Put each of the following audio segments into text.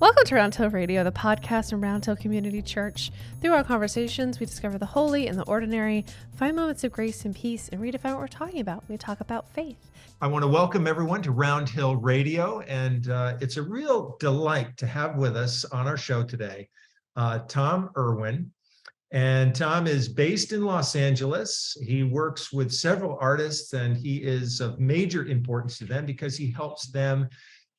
Welcome to Round Hill Radio, the podcast in Round Hill Community Church. Through our conversations, we discover the holy and the ordinary, find moments of grace and peace, and redefine what we're talking about. We talk about faith. I want to welcome everyone to Round Hill Radio, and it's a real delight to have with us on our show today Tom Irwin. And Tom is based in Los Angeles. He works with several artists, and he is of major importance to them because he helps them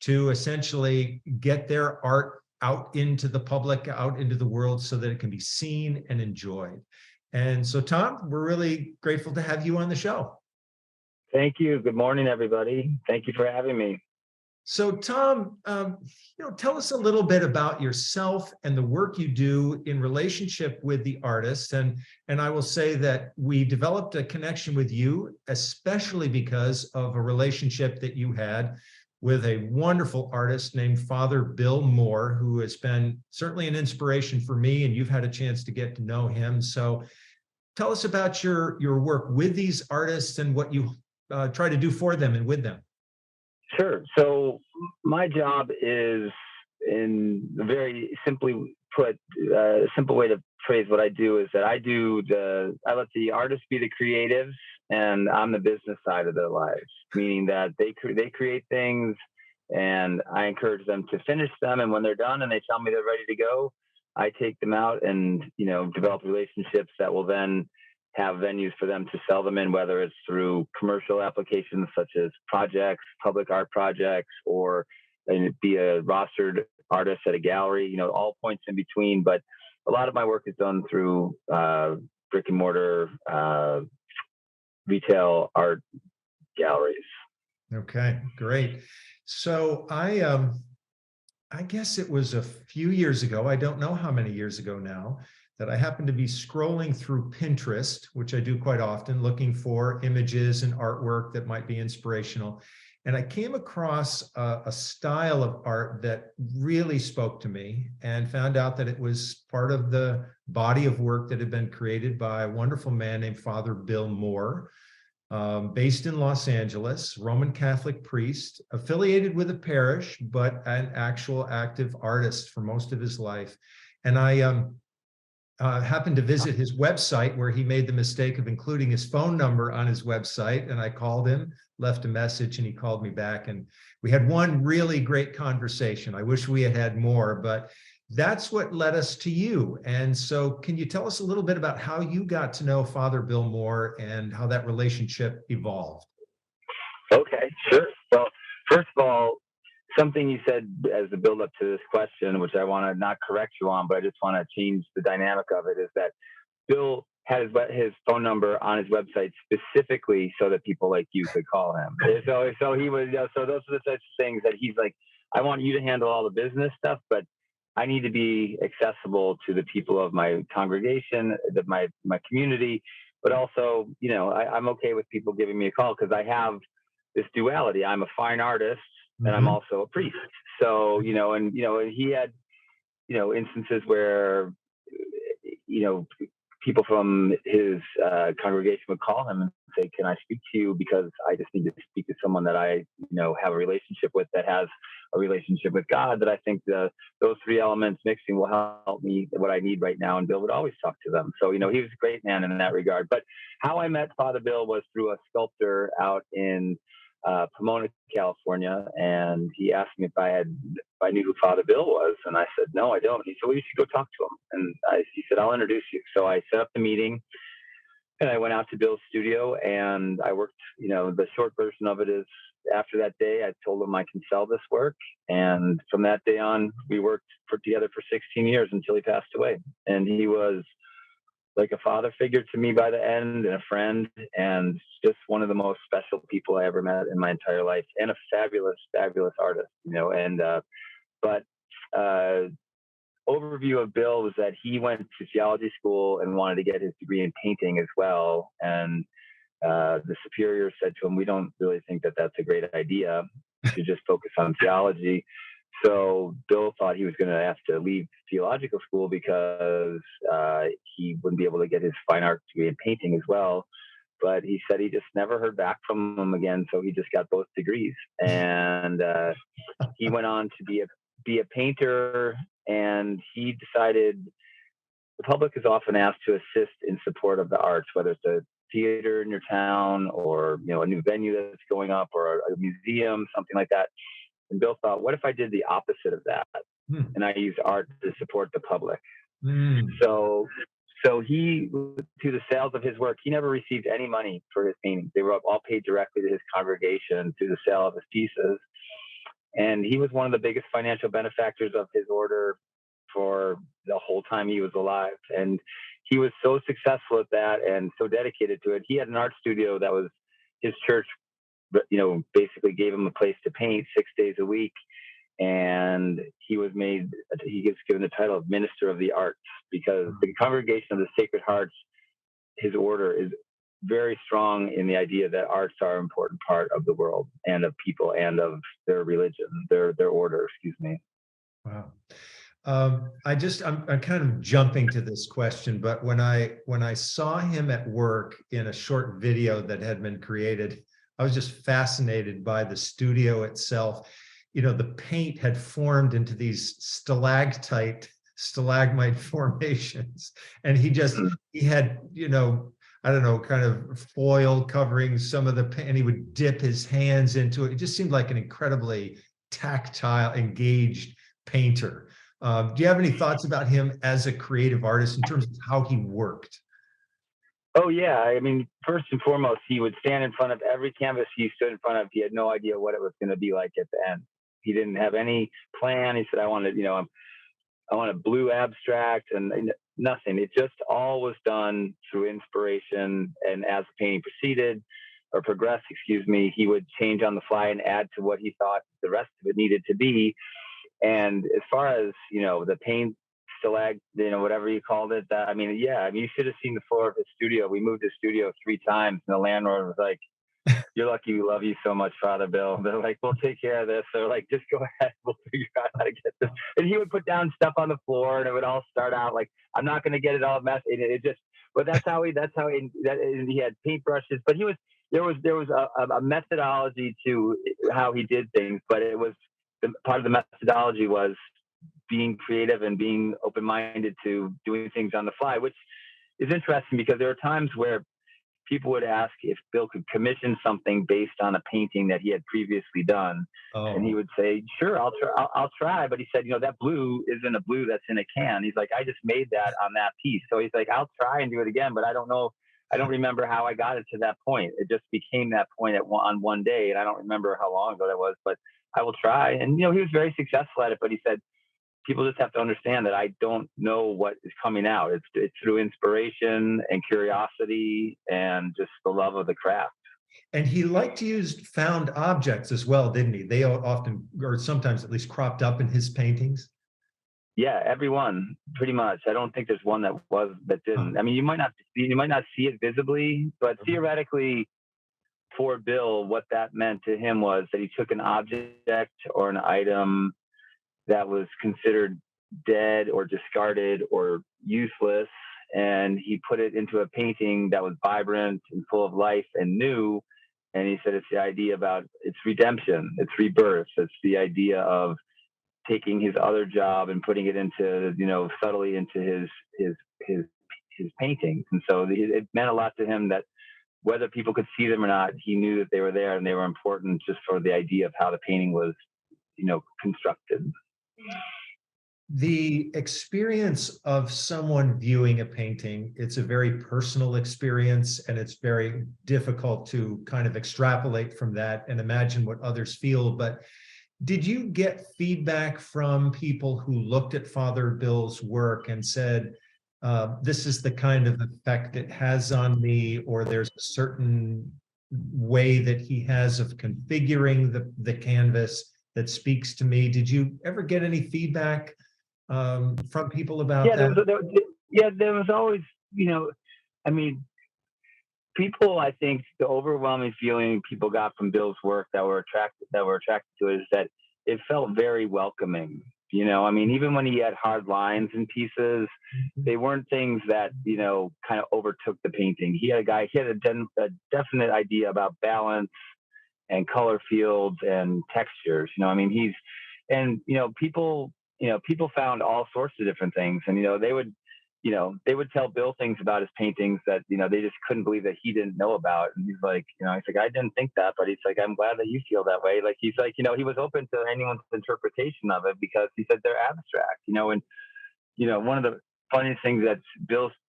to essentially get their art out into the public, out into the world so that it can be seen and enjoyed. And so, Tom, we're really grateful to have you on the show. Thank you. Good morning, everybody. Thank you for having me. So, Tom, tell us a little bit about yourself and the work you do in relationship with the artists. And I will say that we developed a connection with you, especially because of a relationship that you had with a wonderful artist named Father Bill Moore, who has been certainly an inspiration for me, and you've had a chance to get to know him. So tell us about your work with these artists and what you try to do for them and with them. Sure. So my job is, in very simply put, a simple way to phrase what I do is that I let the artists be the creatives, and I'm the business side of their lives, meaning that they create things, and I encourage them to finish them. And when they're done and they tell me they're ready to go, I take them out and develop relationships that will then have venues for them to sell them in, whether it's through commercial applications such as projects, public art projects, or be a rostered artist at a gallery, all points in between. But a lot of my work is done through brick and mortar retail art galleries. Okay, great. So I guess it was a few years ago, I don't know how many years ago now, that I happened to be scrolling through Pinterest, which I do quite often, looking for images and artwork that might be inspirational. And I came across a style of art that really spoke to me, and found out that it was part of the body of work that had been created by a wonderful man named Father Bill Moore, based in Los Angeles, Roman Catholic priest, affiliated with a parish, but an actual active artist for most of his life. And I happened to visit his website, where he made the mistake of including his phone number on his website. And I called him, left a message, and he called me back. And we had one really great conversation. I wish we had had more, but that's what led us to you. And so can you tell us a little bit about how you got to know Father Bill Moore and how that relationship evolved? Okay, sure. Well, first of all, something you said as the build up to this question, which I want to not correct you on, but I just want to change the dynamic of it, is that Bill had his phone number on his website specifically so that people like you could call him. So he was, so those are the types of things that he's like, I want you to handle all the business stuff, but I need to be accessible to the people of my congregation, my community, but also, I'm okay with people giving me a call because I have this duality. I'm a fine artist, and I'm also a priest. So, and he had, instances where, people from his congregation would call him and say, can I speak to you? Because I just need to speak to someone that I, have a relationship with, that has a relationship with God, that I think those three elements mixing will help me what I need right now. And Bill would always talk to them. So, he was a great man in that regard. But how I met Father Bill was through a sculptor out in Pomona, California, and he asked me if I knew who Father Bill was, and I said no, I don't. He said, well, you should go talk to him, and he said, I'll introduce you. So I set up the meeting, and I went out to Bill's studio, and I worked. The short version of it is, after that day, I told him I can sell this work, and from that day on, we worked together for 16 years until he passed away, and he was like a father figure to me by the end, and a friend, and just one of the most special people I ever met in my entire life, and a fabulous, fabulous artist, but overview of Bill was that he went to theology school and wanted to get his degree in painting as well. And the superior said to him, we don't really think that that's a great idea. You should just focus on theology. So Bill thought he was going to have to leave theological school because he wouldn't be able to get his fine art degree in painting as well. But he said he just never heard back from him again. So he just got both degrees. And he went on to be be a painter, and he decided the public is often asked to assist in support of the arts, whether it's a theater in your town or a new venue that's going up or a museum, something like that. And Bill thought, what if I did the opposite of that? And I used art to support the public. So he, through the sales of his work, he never received any money for his paintings. They were all paid directly to his congregation through the sale of his pieces. And he was one of the biggest financial benefactors of his order for the whole time he was alive. And he was so successful at that and so dedicated to it. He had an art studio that was his church, basically gave him a place to paint 6 days a week. And he gets given the title of Minister of the Arts, because the Congregation of the Sacred Hearts, his order, is very strong in the idea that arts are an important part of the world and of people and of their religion, their order, excuse me. Wow. I'm kind of jumping to this question, but when I saw him at work in a short video that had been created, I was just fascinated by the studio itself. The paint had formed into these stalagmite formations, and he had, I don't know, kind of foil covering some of the paint, and he would dip his hands into it. It just seemed like an incredibly tactile, engaged painter. Do you have any thoughts about him as a creative artist in terms of how he worked? Oh, yeah. I mean, first and foremost, he would stand in front of every canvas he stood in front of. He had no idea what it was going to be like at the end. He didn't have any plan. He said, I want a blue abstract, and nothing. It just all was done through inspiration. And as the painting progressed, he would change on the fly and add to what he thought the rest of it needed to be. And as far as, the paint whatever you called it, you should have seen the floor of his studio. We moved his studio 3 times, and the landlord was like, "You're lucky we love you so much, Father Bill." They're like, "We'll take care of this." They're like, "Just go ahead. We'll figure out how to get this." And he would put down stuff on the floor, and it would all start out like, "I'm not going to get it all messy." But that's how he had paintbrushes. But there was a methodology to how he did things, but part of the methodology was being creative and being open-minded to doing things on the fly, which is interesting because there are times where people would ask if Bill could commission something based on a painting that he had previously done. Oh. And he would say, "Sure, I'll try." But he said, that blue isn't a blue that's in a can. He's like, "I just made that on that piece." So he's like, "I'll try and do it again, but I don't know. I don't remember how I got it to that point. It just became that point on one day. And I don't remember how long ago that was, but I will try." And, he was very successful at it, but he said, people just have to understand that I don't know what is coming out. It's through inspiration and curiosity and just the love of the craft. And he liked to use found objects as well, didn't he? They often, or sometimes at least, cropped up in his paintings. Yeah, everyone, pretty much. I don't think there's one that didn't. I mean, you might not see it visibly, but theoretically, for Bill, what that meant to him was that he took an object or an item that was considered dead or discarded or useless, and he put it into a painting that was vibrant and full of life and new. And he said it's the idea about its redemption, its rebirth. It's the idea of taking his other job and putting it into, subtly into his paintings. And so it meant a lot to him that whether people could see them or not, he knew that they were there and they were important just for the idea of how the painting was, constructed. The experience of someone viewing a painting, it's a very personal experience, and it's very difficult to kind of extrapolate from that and imagine what others feel. But did you get feedback from people who looked at Father Bill's work and said, this is the kind of effect it has on me, or there's a certain way that he has of configuring the canvas that speaks to me? Did you ever get any feedback from people about that? There was always, people, I think the overwhelming feeling people got from Bill's work that were attracted to it is that it felt very welcoming. Even when he had hard lines and pieces, they weren't things that, kind of overtook the painting. He had a definite idea about balance and color fields and textures. and people found all sorts of different things, and they would tell Bill things about his paintings that they just couldn't believe that he didn't know about. And he's like, I didn't think that, but he's like, I'm glad that you feel that way. Like he's like, he was open to anyone's interpretation of it because he said they're abstract, and one of the funniest things that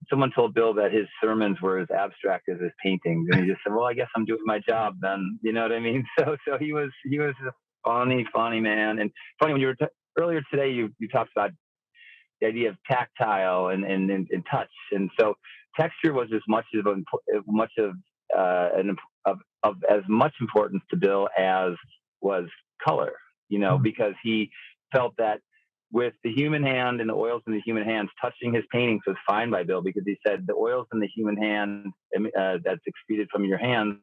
someone told Bill that his sermons were as abstract as his paintings, and he just said, well, I guess I'm doing my job then. You know what I mean? So he was a funny man. And funny, when you were earlier today, you talked about the idea of tactile and touch, and so texture was as much of as much importance to Bill as was color, because he felt that with the human hand and the oils in the human hands, touching his paintings was fine by Bill, because he said the oils in the human hand that's excreted from your hands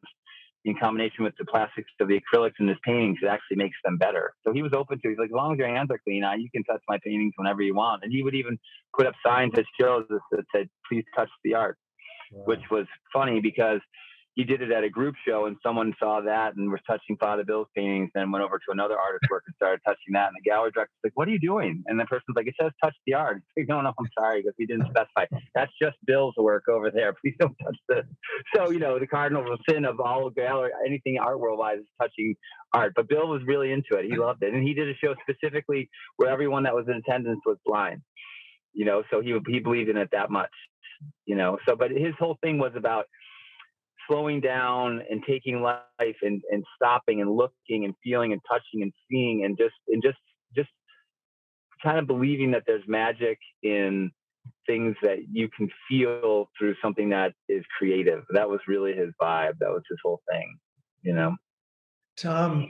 in combination with the plastics of the acrylics in his paintings, it actually makes them better. So he was open to, he's like, as long as your hands are clean, you can touch my paintings whenever you want. And he would even put up signs that shows us that said, please touch the art, which was funny because he did it at a group show and someone saw that and was touching Father Bill's paintings, then went over to another artist's work and started touching that. And the gallery director's like, what are you doing? And the person's like, it says touch the art. He's like, no, I'm sorry, because he didn't specify. That's just Bill's work over there. Please don't touch this. So, the cardinal sin of all gallery, anything art world-wise is touching art. But Bill was really into it. He loved it. And he did a show specifically where everyone that was in attendance was blind, so he believed in it that much, So, but his whole thing was about slowing down and taking life and stopping and looking and feeling and touching and seeing and just kind of believing that there's magic in things that you can feel through something that is creative. That was really his vibe. That was his whole thing, Tom,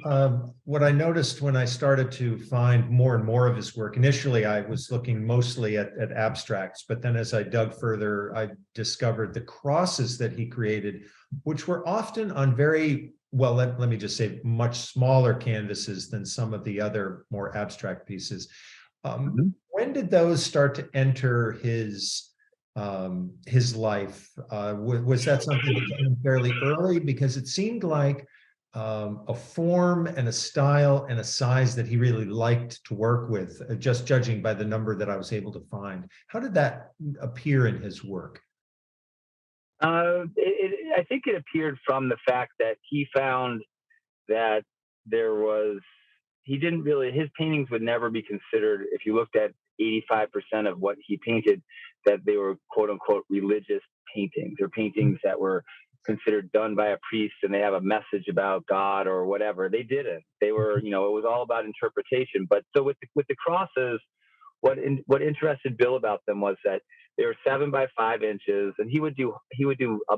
what I noticed when I started to find more and more of his work, initially I was looking mostly at abstracts, but then as I dug further, I discovered the crosses that he created, which were often on very, well, let me just say, much smaller canvases than some of the other more abstract pieces. When did those start to enter his life? Was that something that came fairly early? Because it seemed like a form and a style and a size that he really liked to work with, just judging by the number that I was able to find. How did that appear in his work? I think it appeared from the fact that he found that his paintings would never be considered, if you looked at 85% of what he painted, that they were quote unquote religious paintings, or paintings that were considered done by a priest and they have a message about God or whatever. They didn't. They were, it was all about interpretation. But so with the crosses, what interested Bill about them was that they were 7 by 5 inches, and he would do a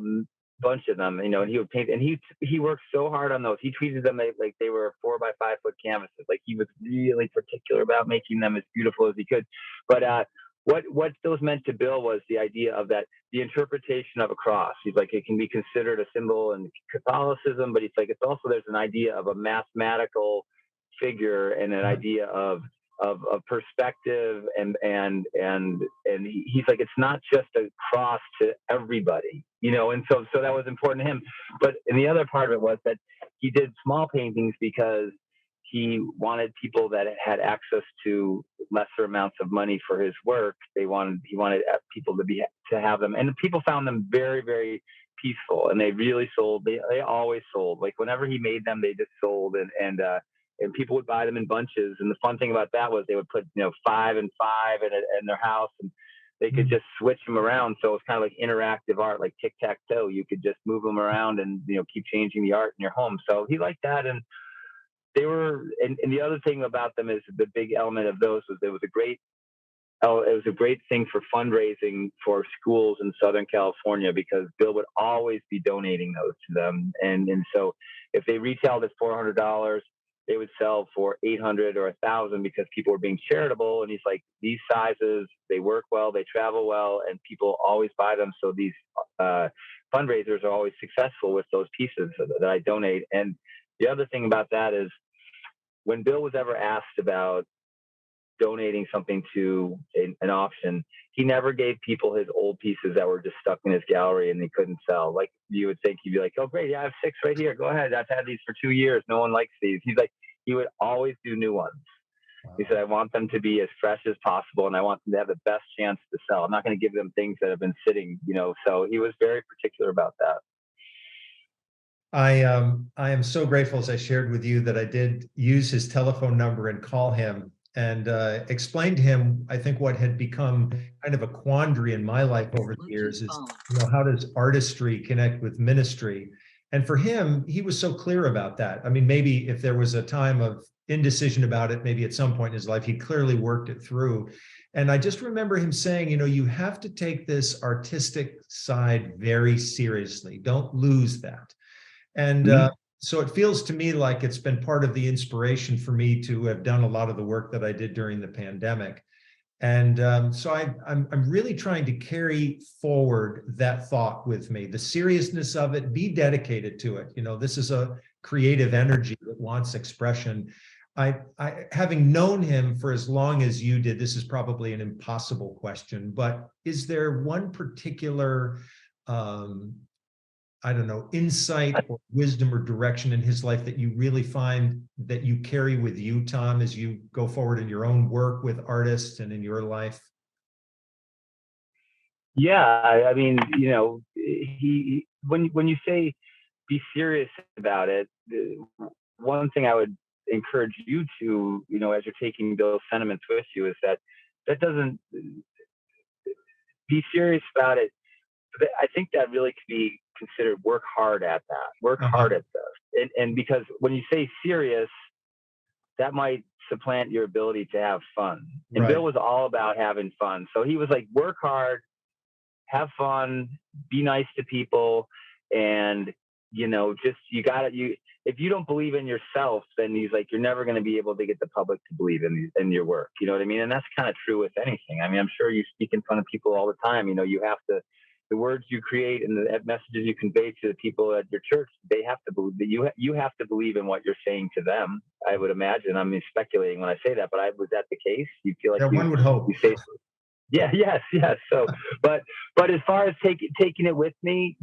bunch of them, and he would paint, and he worked so hard on those. He treated them like they were 4 by 5 foot canvases. Like he was really particular about making them as beautiful as he could. But what those meant to Bill was the idea of that, the interpretation of a cross. He's like, it can be considered a symbol in Catholicism, but he's like, it's also, there's an idea of a mathematical figure and an idea of perspective, and he's like, it's not just a cross to everybody, and so that was important to him. But and the other part of it was that he did small paintings because he wanted people that had access to lesser amounts of money for his work. He wanted people to have them, and people found them very, very peaceful, and they really sold. They always sold. Like whenever he made them, they just sold, and people would buy them in bunches. And the fun thing about that was they would put 5 and 5 in their house, and they could just switch them around. So it's kind of like interactive art, like tic-tac-toe. You could just move them around and keep changing the art in your home. So he liked that, and they were. And the other thing about them is the big element of those was it was a great thing for fundraising for schools in Southern California, because Bill would always be donating those to them, and so if they retailed at $400. They would sell for $800 or $1,000 because people were being charitable. And he's like, these sizes, they work well, they travel well, and people always buy them. So these fundraisers are always successful with those pieces that I donate. And the other thing about that is when Bill was ever asked about donating something to an auction, he never gave people his old pieces that were just stuck in his gallery and they couldn't sell. Like you would think, he'd be like, oh great, yeah, I have 6 right here, go ahead, I've had these for 2 years, no one likes these. He's like, he would always do new ones. He said, I want them to be as fresh as possible, and I want them to have the best chance to sell. I'm not going to give them things that have been sitting, so he was very particular about that. I am so grateful, as I shared with you, that I did use his telephone number and call him and explain to him, I think, what had become kind of a quandary in my life over the years is, how does artistry connect with ministry? And for him, he was so clear about that. I mean, maybe if there was a time of indecision about it, maybe at some point in his life, he clearly worked it through. And I just remember him saying, you have to take this artistic side very seriously. Don't lose that. And so it feels to me like it's been part of the inspiration for me to have done a lot of the work that I did during the pandemic. And so I'm really trying to carry forward that thought with me, the seriousness of it, be dedicated to it. This is a creative energy that wants expression. I having known him for as long as you did, this is probably an impossible question, but is there one particular insight or wisdom or direction in his life that you really find that you carry with you, Tom, as you go forward in your own work with artists and in your life? Yeah, I mean, he when you say be serious about it, one thing I would encourage you to, as you're taking Bill's sentiments with you, is that doesn't be serious about it. I think that really could be considered work hard at that, work hard at this. And because when you say serious, that might supplant your ability to have fun. And Bill was all about having fun. So he was like, work hard, have fun, be nice to people. And, just, if you don't believe in yourself, then he's like, you're never going to be able to get the public to believe in your work. You know what I mean? And that's kind of true with anything. I mean, I'm sure you speak in front of people all the time. You have to, the words you create and the messages you convey to the people at your church, they have to believe that you have to believe in what you're saying to them. I would imagine. I'm speculating when I say that, but was that the case? You feel like one would hope. You say, yeah, yes. So, but as far as taking it with me,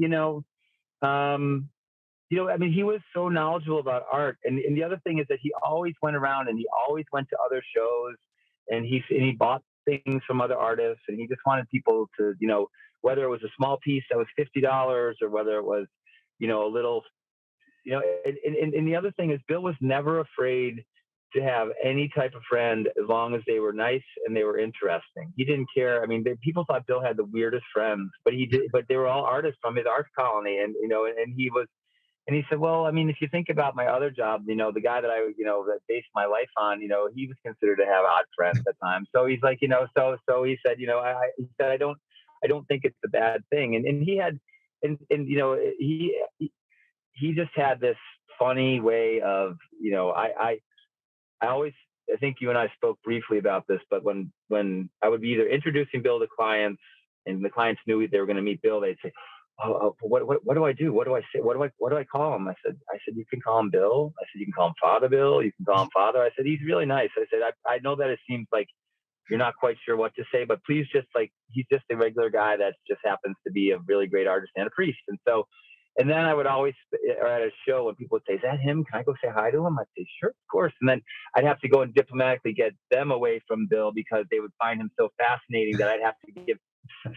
I mean, he was so knowledgeable about art, and the other thing is that he always went around and he always went to other shows, and he bought things from other artists, and he just wanted people to, whether it was a small piece that was $50 or whether it was, a little, and the other thing is Bill was never afraid to have any type of friend as long as they were nice and they were interesting. He didn't care. I mean, people thought Bill had the weirdest friends, but they were all artists from his art colony, and and he said, well, I mean, if you think about my other job, the guy that that based my life on, he was considered to have odd friends at times. So he's like, so he said, he said, I don't think it's a bad thing. And he had, he just had this funny way of, I think you and I spoke briefly about this, but when I would be either introducing Bill to clients and the clients knew they were going to meet Bill, they'd say, what do I do? What do I say? What do I call him? I said, you can call him Bill. I said, you can call him Father Bill. You can call him Father. I said, he's really nice. I said, I know that it seems like you're not quite sure what to say, but please just he's just a regular guy that just happens to be a really great artist and a priest. And then I would always, or at a show, when people would say, is that him? Can I go say hi to him? I'd say, sure, of course. And then I'd have to go and diplomatically get them away from Bill because they would find him so fascinating that I'd have to give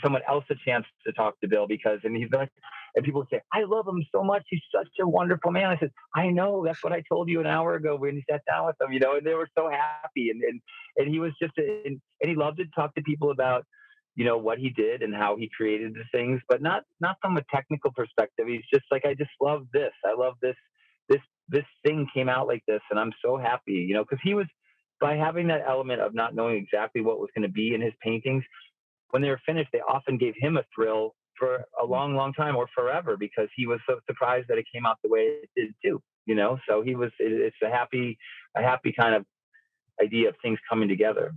someone else a chance to talk to Bill and he's like, and people would say, I love him so much. He's such a wonderful man. I said, I know, that's what I told you an hour ago when you sat down with them, and they were so happy. And he was just, and he loved to talk to people about, what he did and how he created the things, but not from a technical perspective. He's just like, I just love this. I love this thing came out like this. And I'm so happy, because he was, by having that element of not knowing exactly what was going to be in his paintings, when they were finished, they often gave him a thrill for a long, long time or forever because he was so surprised that it came out the way it did too, So it's a happy kind of idea of things coming together.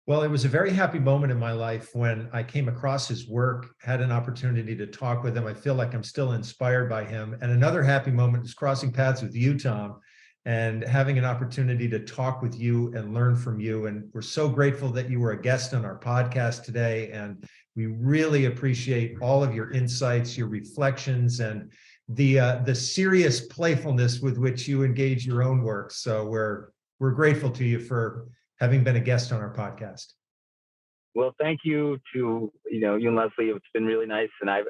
Well, it was a very happy moment in my life when I came across his work, had an opportunity to talk with him. I feel like I'm still inspired by him. And another happy moment is crossing paths with you, Tom, and having an opportunity to talk with you and learn from you. And we're so grateful that you were a guest on our podcast today. And we really appreciate all of your insights, your reflections, and the serious playfulness with which you engage your own work. So we're we're grateful to you for having been a guest on our podcast. Well, thank you to, you and Leslie. It's been really nice. And I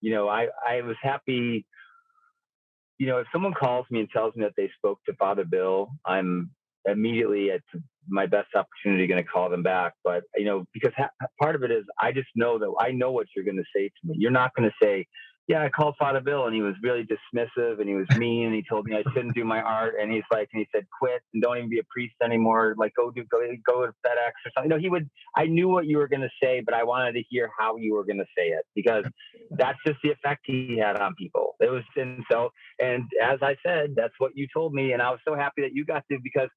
was happy, if someone calls me and tells me that they spoke to Father Bill, I'm immediately at my best opportunity going to call them back. But, because part of it is, I just know that I know what you're going to say to me. You're not going to say, yeah, I called Father Bill and he was really dismissive and he was mean and he told me I shouldn't do my art. And he said, quit and don't even be a priest anymore. Like, go to FedEx or something. I knew what you were going to say, but I wanted to hear how you were going to say it, because that's just the effect he had on people. And as I said, that's what you told me. And I was so happy that you got to, because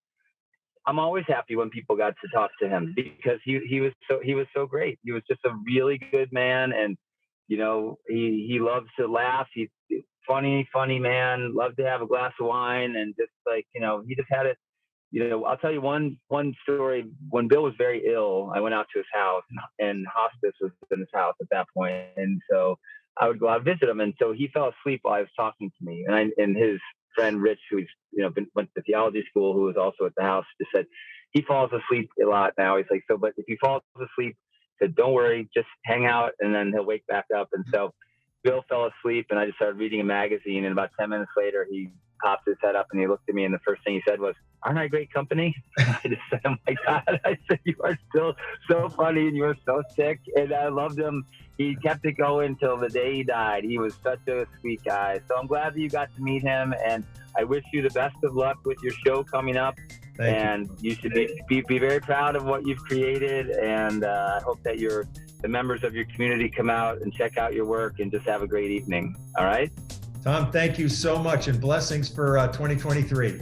I'm always happy when people got to talk to him, because he was so great. He was just a really good man. And, he loves to laugh. He's funny man, loved to have a glass of wine, and just he just had it. I'll tell you one story. When Bill was very ill, I went out to his house, and hospice was in his house at that point. And so I would go out and visit him. And so he fell asleep while I was talking to me. And his friend Rich, who's went to theology school, who was also at the house, just said he falls asleep a lot now. He's like, but if he falls asleep, said, don't worry, just hang out, and then he'll wake back up. And so Bill fell asleep, and I just started reading a magazine. And about 10 minutes later, he popped his head up and he looked at me, and the first thing he said was, "Aren't I great company?" I just said, "Oh my God!" I said, "You are still so funny, and you are so sick." And I loved him. He kept it going till the day he died. He was such a sweet guy. So I'm glad that you got to meet him, and I wish you the best of luck with your show coming up. And you should be very proud of what you've created. And I hope that the members of your community come out and check out your work and just have a great evening. All right? Tom, thank you so much, and blessings for 2023.